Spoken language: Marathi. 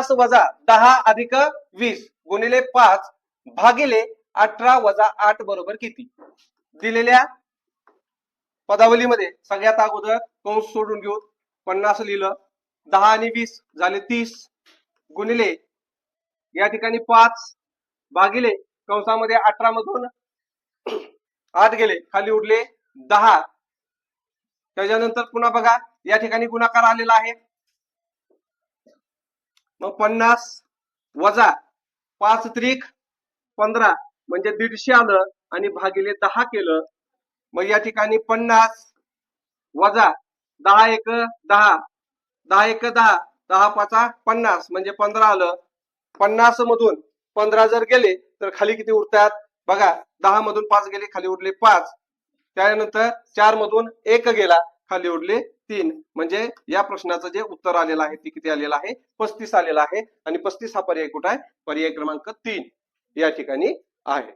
50 वजा 10 अधिक 20 गुणिले 5 भागिले 18 वजा 8 बरोबर किती? दिलेल्या पदावलीमध्ये सगळ्यात अगोदर कंस सोडून घेऊ. 50 लिहिलं, 10 आणि 20 झाले 30 गुणिले या ठिकाणी 5 भागिले कंसामध्ये 18 मधून 8 गेले, खाली उरले 10. त्याच्यानंतर पुन्हा बघा या ठिकाणी गुणाकार आलेला आहे. मग 50 वजा 5 त्रिक 15 म्हणजे 150 आलं आणि भागिले 10 केलं. मग या ठिकाणी 50 वजा 10 एक 10, 10 एक 10, 10 पाचा 50 म्हणजे 15 आलं. 50 मधून 15 जर गेले तर खाली किती उरतात बघा. 10 मधून 5 गेले, खाली उरले 5. त्यानंतर 4 मधून 1 गेला, खाली उरले 3. म्हणजे या प्रश्नाचं जे उत्तर आलेलं आहे ते किती आलेलं आहे? 35 आलेलं आहे. आणि 35 हा पर्याय कुठे आहे? पर्याय क्रमांक 3 या ठिकाणी आहे.